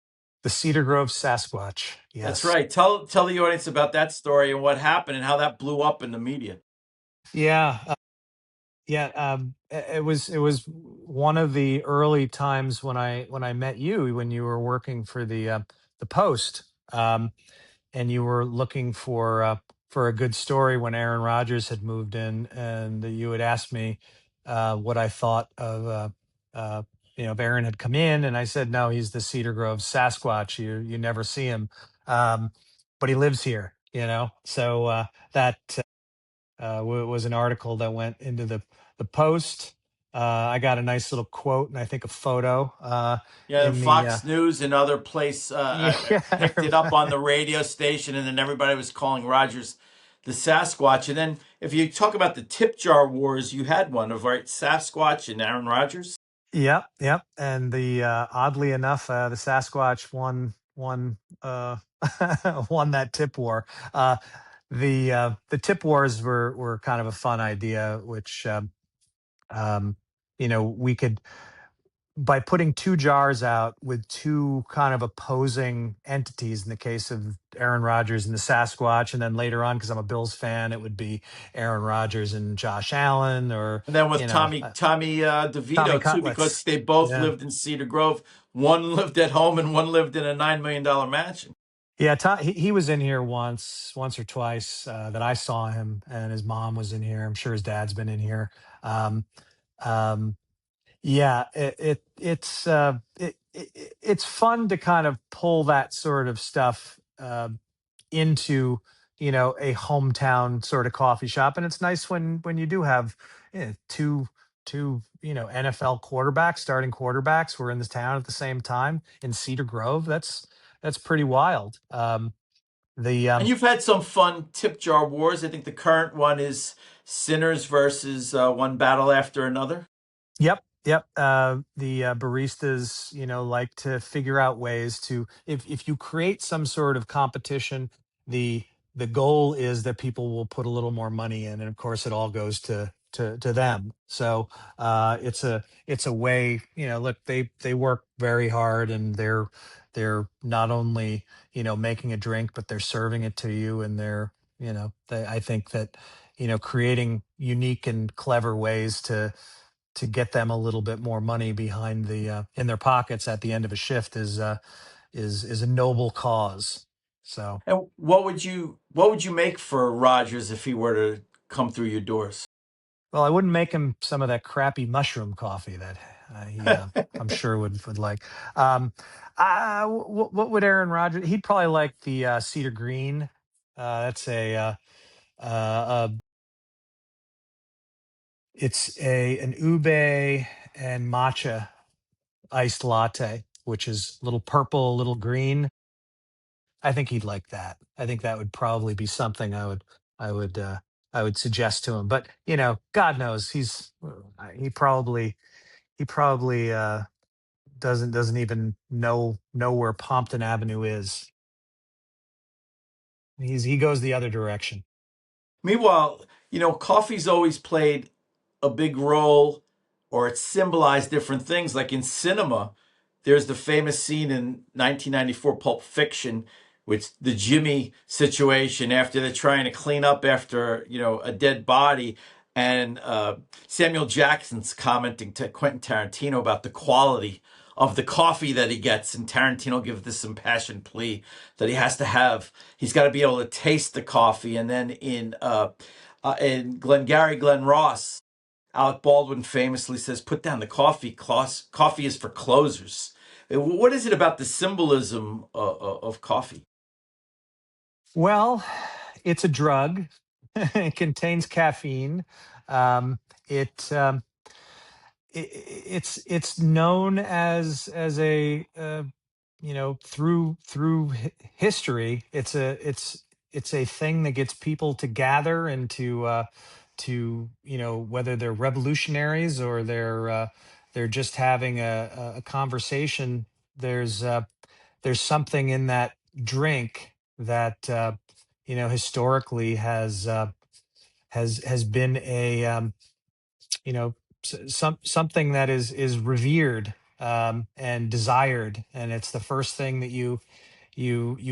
The Cedar Grove Sasquatch. That's Yes. right. Tell the audience about that story and what happened and how that blew up in the media. Yeah. Yeah. It was one of the early times when I met you, when you were working for the Post. And you were looking for a good story when Aaron Rodgers had moved in, and you had asked me what I thought of uh, if Aaron had come in, and I said no, he's the Cedar Grove Sasquatch. You never see him, um, but he lives here. So that was an article that went into the Post. I got a nice little quote, and I think a photo Yeah, in the Fox News and other place yeah. picked it up on the radio station, and then everybody was calling Rodgers the Sasquatch. And then if you talk about the tip jar wars, you had one of, right, Sasquatch and Aaron Rodgers. Yep, yep. And the oddly enough, the Sasquatch won won that tip war. Uh, the tip wars were kind of a fun idea, which um, we could, by putting two jars out with two kind of opposing entities, in the case of Aaron Rodgers and the Sasquatch, and then later on, because I'm a Bills fan, it would be Aaron Rodgers and Josh Allen, or And then with you know Tommy Tommy DeVito too, because Cutlets. they both Yeah. lived in Cedar Grove. One lived at home and one lived in a $9 million mansion. Yeah, he was in here once or twice that I saw him, and his mom was in here. I'm sure his dad's been in here. Um, um, yeah, it's fun to kind of pull that sort of stuff into a hometown sort of coffee shop, and it's nice when you do have two NFL quarterbacks, starting quarterbacks, were in the town at the same time in Cedar Grove. That's pretty wild. The And you've had some fun tip jar wars. I think the current one is Sinners versus One Battle After Another. Yep, yep. The baristas, like to figure out ways to, if you create some sort of competition, the the goal is that people will put a little more money in, and of course, it all goes to them. So it's a way. Look, they work very hard, and they're not only making a drink, but they're serving it to you, and I think that creating unique and clever ways to get them a little bit more money behind the in their pockets at the end of a shift is a noble cause. So, And what would you make for Rogers if he were to come through your doors? well, I wouldn't make him some of that crappy mushroom coffee that he I'm sure would like. Um, what would Aaron Rodgers? He'd probably like the Cedar Green. That's uh, it's an ube and matcha iced latte, which is a little purple, a little green. I think he'd like that. I think that would probably be something I would I would suggest to him. But God knows he probably doesn't even know where Pompton Avenue is. He goes the other direction. Meanwhile, coffee's always played a big role, or it symbolized different things. Like in cinema, there's the famous scene in 1994 Pulp Fiction, which the Jimmy situation after they're trying to clean up after a dead body, and Samuel Jackson's commenting to Quentin Tarantino about the quality of the coffee that he gets, and Tarantino gives this impassioned plea that he's got to be able to taste the coffee. And then in Glengarry Glen Ross, Alec Baldwin famously says, "Put down the coffee. Coffee is for closers." What is it about the symbolism of coffee? Well, it's a drug. It contains caffeine. Um, it it's known as a through history, it's a thing that gets people to gather and to whether they're revolutionaries or they're just having a conversation. There's something in that drink that historically has been a something that is revered and desired, and it's the first thing that you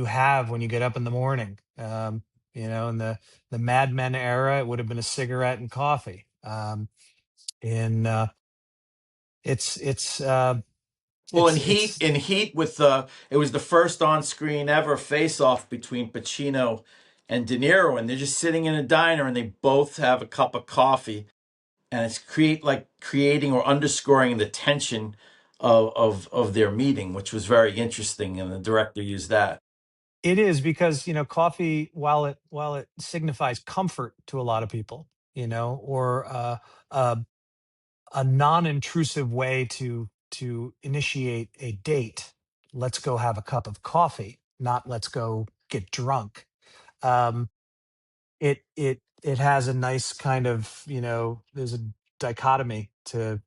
have when you get up in the morning. In the Mad Men era, it would have been a cigarette and coffee. In it's Well, it's in Heat, with it was the first on-screen ever face-off between Pacino and De Niro, and they're just sitting in a diner, and they both have a cup of coffee, and it's creating or underscoring the tension of their meeting, which was very interesting, and the director used that. It is because coffee, while it signifies comfort to a lot of people, or a non-intrusive way to initiate a date. Let's go have a cup of coffee, not let's go get drunk. Um, it has a nice kind of, there's a dichotomy to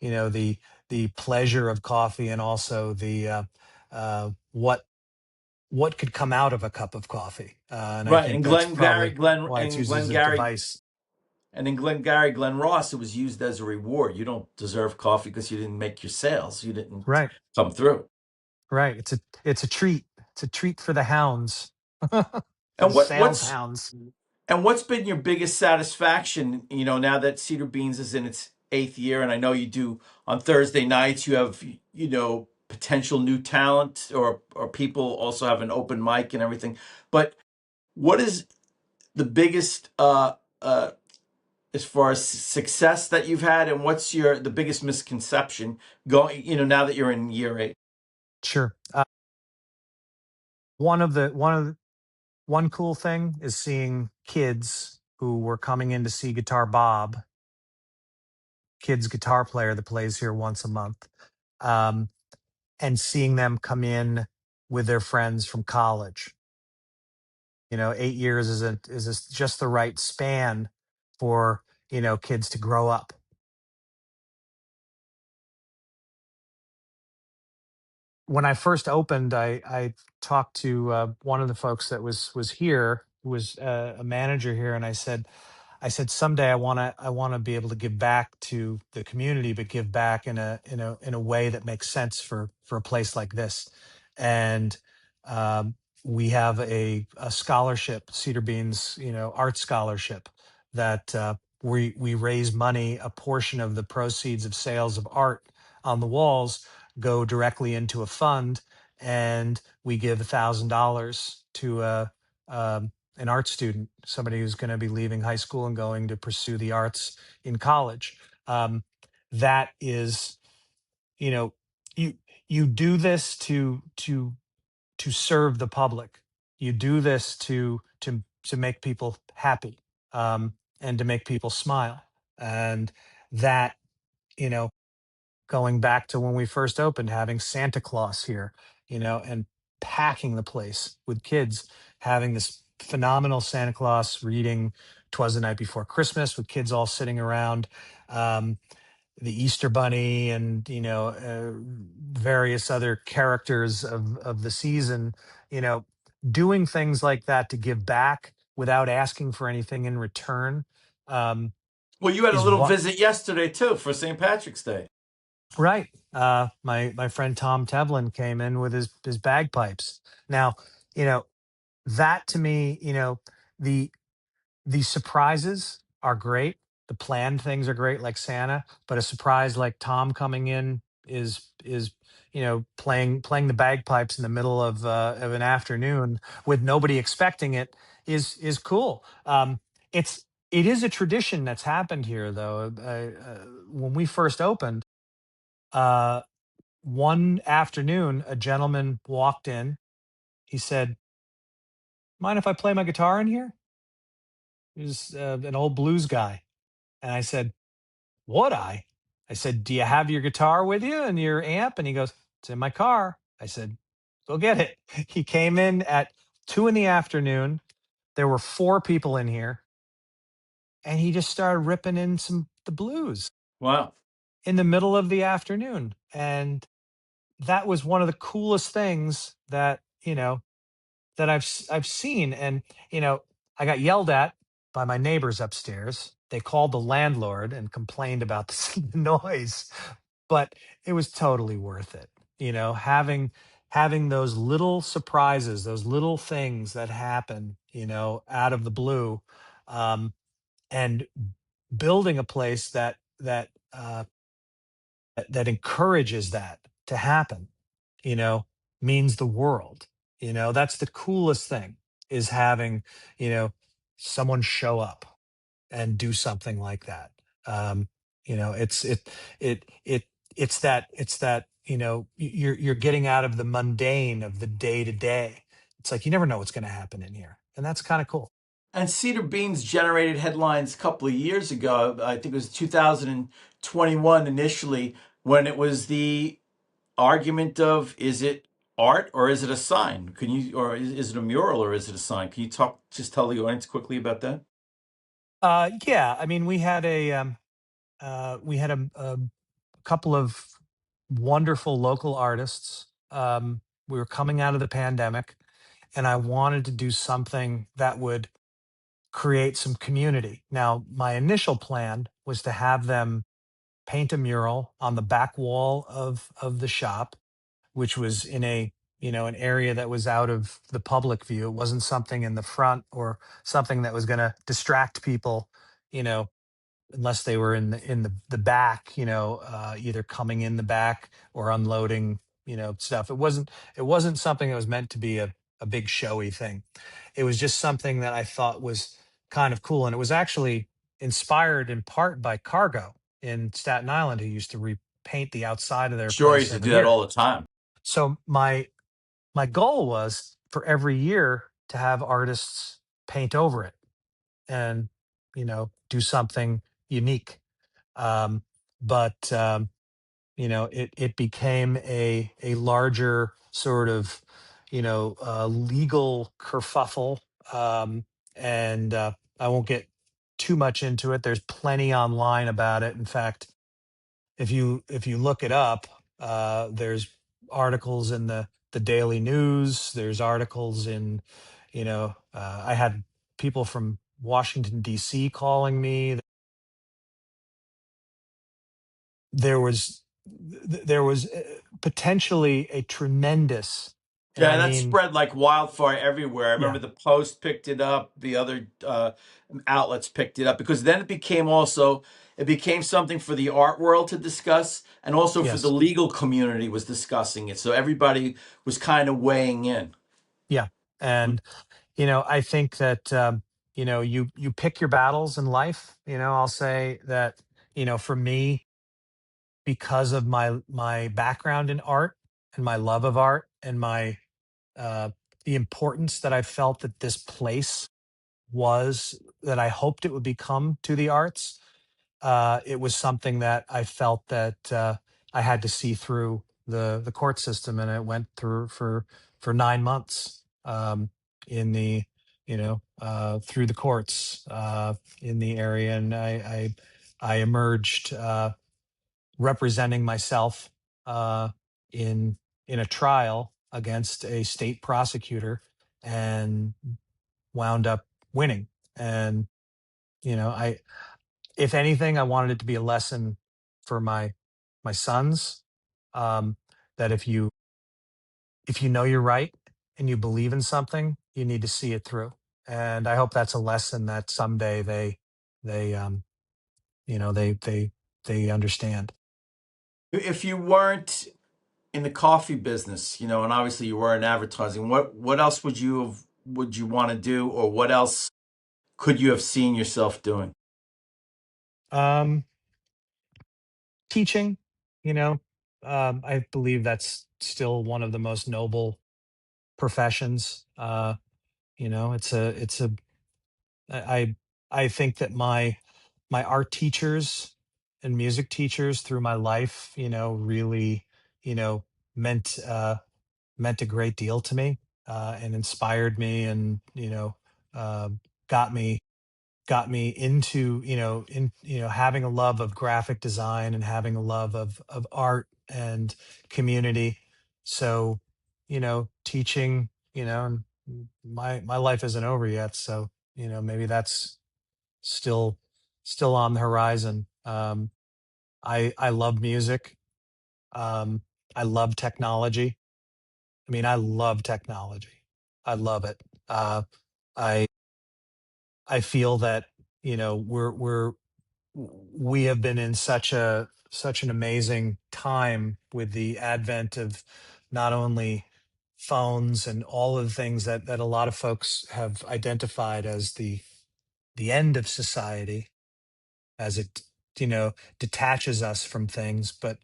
the pleasure of coffee, and also the what could come out of a cup of coffee. And I Right. think And that's probably why it's used as a Glengarry, device. and in Glengarry Glen Ross, it was used as a reward. You don't deserve coffee because you didn't make your sales. You didn't Right, come through. right. It's a treat. It's a treat for the hounds, the And sales hounds. what's been your biggest satisfaction, now that Cedar Beans is in its eighth year, and I know you do on Thursday nights, you have, potential new talent, or people also have an open mic and everything. But what is the biggest as far as success that you've had, and what's the biggest misconception going, now that you're in year eight? Sure. One cool thing is seeing kids who were coming in to see Guitar Bob, kids guitar player that plays here once a month, um, and seeing them come in with their friends from college. 8 years is just the right span for kids to grow up. When I first opened, I talked to one of the folks that was here, who was a manager here, and I said someday I want to be able to give back to the community, but give back in a way that makes sense for a place like this. And we have a scholarship, Cedar Beans, art scholarship, that we raise money. A portion of the proceeds of sales of art on the walls go directly into a fund, and we give $1,000 to an art student, somebody who's going to be leaving high school and going to pursue the arts in college. That is, you know, you you do this to serve the public. You do this to make people happy, and to make people smile, and that, you know going back to when we first opened, having Santa Claus here, and packing the place with kids, having this phenomenal Santa Claus reading "Twas the Night Before Christmas" with kids all sitting around, um, the Easter Bunny, and various other characters of the season. You know, doing things like that to give back without asking for anything in return, um, Well, you had a is little what. visit yesterday too for St. Patrick's Day. Right. My friend Tom Tevlin came in with his bagpipes. Now, you know, that to me, the the surprises are great. The planned things are great, like Santa, but a surprise like Tom coming in is playing the bagpipes in the middle of an afternoon with nobody expecting it is cool. It is a tradition that's happened here, though. When we first opened, uh, one afternoon, a gentleman walked in. He said, "Mind if I play my guitar in here?" He was an old blues guy. And I said, "Would I?" I said, "Do you have your guitar with you and your amp?" And he goes, "It's in my car." I said, "Go get it." He came in at 2 in the afternoon. There were four people in here, and he just started ripping in the blues Wow. in the middle of the afternoon. And that was one of the coolest things that I've seen. And I got yelled at by my neighbors upstairs. They called the landlord and complained about the noise, but it was totally worth it. Having those little surprises, those little things that happen, out of the blue, um, and building a place that encourages that to happen, you know, means the world. That's the coolest thing, is having, you know, someone show up and do something like that. Um, it's it's that you're getting out of the mundane of the day to day. It's like you never know what's going to happen in here, and that's kind of cool. And Cedar Beans generated headlines a couple of years ago. I think it was 2021 initially, when it was the argument of, is it art or is it a sign? Can you, or is it a mural or is it a sign? Can you just tell the audience quickly about that? Yeah, I mean, we had a couple of wonderful local artists. We were coming out of the pandemic, and I wanted to do something that would create some community. Now, my initial plan was to have them paint a mural on the back wall of the shop, which was in a an area that was out of the public view. It wasn't something in the front or something that was going to distract people, you know, unless they were in the back, either coming in the back or unloading, stuff. It wasn't something that was meant to be a big showy thing. It was just something that I thought was kind of cool. And it was actually inspired in part by Cargo in Staten Island, who used to repaint the outside of their Sure, I place used to every do that year. all the time. So my goal was for every year to have artists paint over it and do something unique. Um, but it became a larger sort of legal kerfuffle, and I won't get too much into it. There's plenty online about it. In fact, if you look it up, there's articles in the Daily News. There's articles in I had people from Washington D.C. calling me. There was potentially a tremendous, and Yeah, I that mean, spread like wildfire everywhere. I remember yeah, the Post picked it up, the other outlets picked it up because then it became something for the art world to discuss, and also for the yes, legal community was discussing it. So everybody was kind of weighing in. yeah, and I think that you pick your battles in life. I'll say that for me, because of my background in art and my love of art and my uh, the importance that I felt that this place was, that I hoped it would become to the arts. It was something that I felt that I had to see through the court system, and it went through for 9 months, in the through the courts, in the area, and I emerged, representing myself, in a trial against a state prosecutor, and wound up winning. And I if anything, I wanted it to be a lesson for my sons, um, that if you know you're right and you believe in something, you need to see it through. And I hope that's a lesson that someday they they understand. If you weren't in the coffee business, and obviously you were in advertising, what else would you want to do, or what else could you have seen yourself doing? Um, Teaching, you know, I believe that's still one of the most noble professions. It's a I I think that my art teachers and music teachers through my life, really, you know, meant meant a great deal to me, and inspired me, and uh, got me into having a love of graphic design and having a love of art and community. So teaching, and my life isn't over yet, so maybe that's still on the horizon. I love music. um I love technology. I mean, I love technology. I love it. I I feel that we have been in such an amazing time with the advent of not only phones and all of the things that a lot of folks have identified as the end of society, as it detaches us from things. But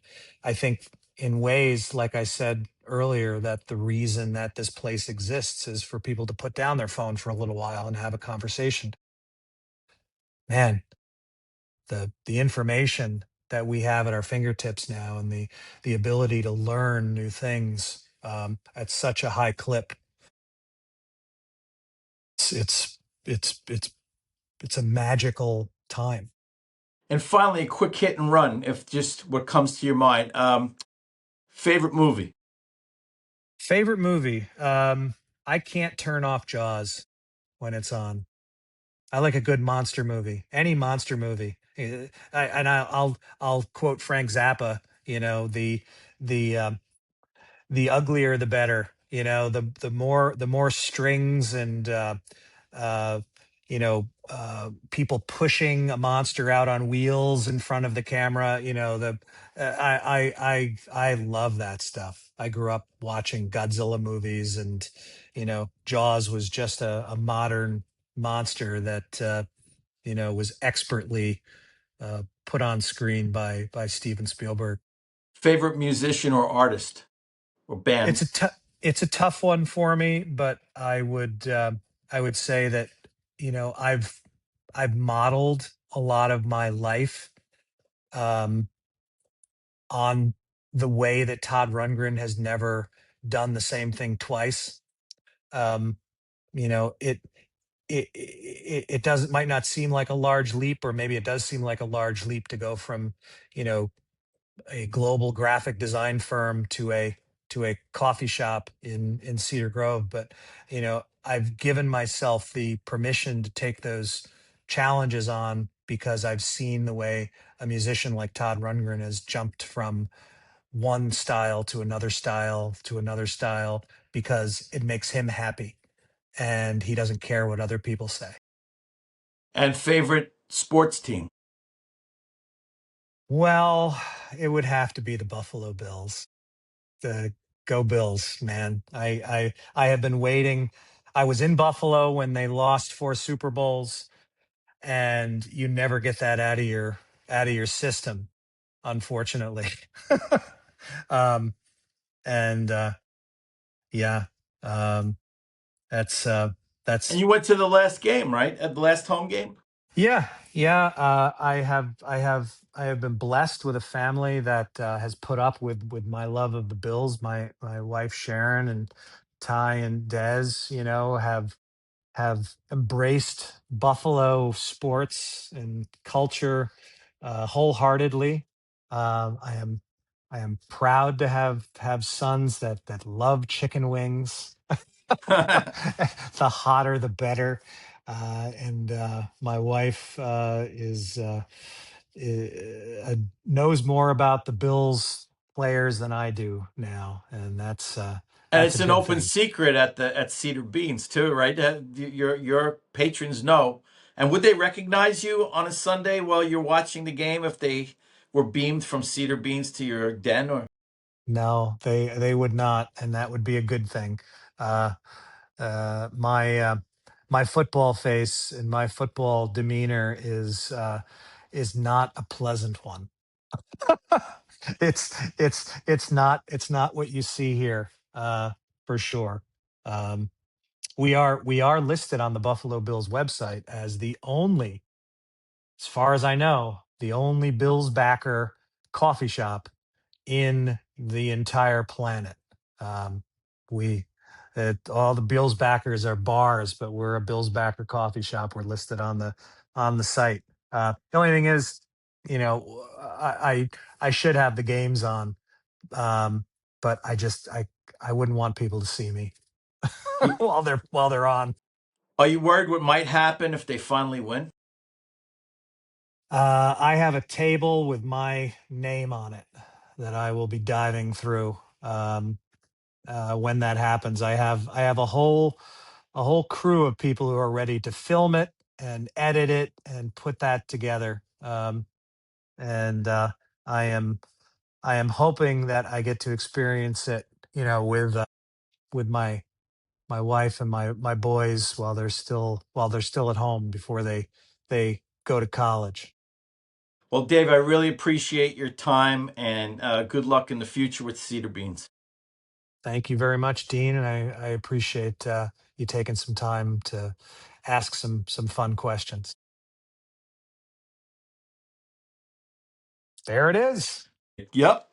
I think in ways, like I said earlier, that the reason that this place exists is for people to put down their phone for a little while and have a conversation. Man, the information that we have at our fingertips now, and the ability to learn new things, at such a high clip. It's it's it's it's a magical time. And finally, a quick hit and run, if just what comes to your mind. Favorite movie? Favorite movie? I can't turn off Jaws when it's on. I like a good monster movie. Any monster movie. I'll quote Frank Zappa. The the uglier the better. The more strings and uh, people pushing a monster out on wheels in front of the camera. I love that stuff. I grew up watching Godzilla movies, and Jaws was just a modern monster that was expertly put on screen by Steven Spielberg. Favorite musician or artist or band? It's a tough one for me, but I would say that I've modeled a lot of my life um, on the way that Todd Rundgren has never done the same thing twice. Um, you know, it doesn't might not seem like a large leap, or maybe it does seem like a large leap to go from you know a global graphic design firm to a coffee shop in Cedar Grove. But I've given myself the permission to take those challenges on because I've seen the way a musician like Todd Rundgren has jumped from one style to another style to another style because it makes him happy and he doesn't care what other people say. And favorite sports team? Well, it would have to be the Buffalo Bills. The Go Bills, man. I have been waiting. I was in Buffalo when they lost 4 Super Bowls, and you never get that out of your system, unfortunately. um, and yeah, um, that's And that's you went to the last game, right? At the last home game? yeah. I have been blessed with a family that has put up with my love of the Bills. My wife Sharon and Ty and Des, have embraced Buffalo sports and culture wholeheartedly. I am I am proud to have sons that love chicken wings. The hotter, the better. And my wife knows more about the Bills players than I do now, and And that's a it's an good open thing. secret at Cedar Beans too, right? Your patrons know. And would they recognize you on a Sunday while you're watching the game if they were beamed from Cedar Beans to your den? Or No, they would not, and that would be a good thing. Uh, my football face and my football demeanor is not a pleasant one. It's not what you see here, for sure. Um, we are listed on the Buffalo Bills website as the only, as far as I know, the only Bills backer coffee shop in the entire planet. We all the Bills backers are bars, but we're a Bills backer coffee shop. We're listed on the site. The only thing is, I should have the games on, um, but I wouldn't want people to see me you- while they're on. are you worried what might happen if they finally win? I have a table with my name on it that I will be diving through. When that happens. I have a whole crew of people who are ready to film it and edit it and put that together. And I am I am hoping that I get to experience it, with my wife and my boys while they're still at home before they go to college. Well, Dave, I really appreciate your time and good luck in the future with Cedar Beans. Thank you very much, Dean, and I appreciate you taking some time to ask some fun questions. There it is. Yep.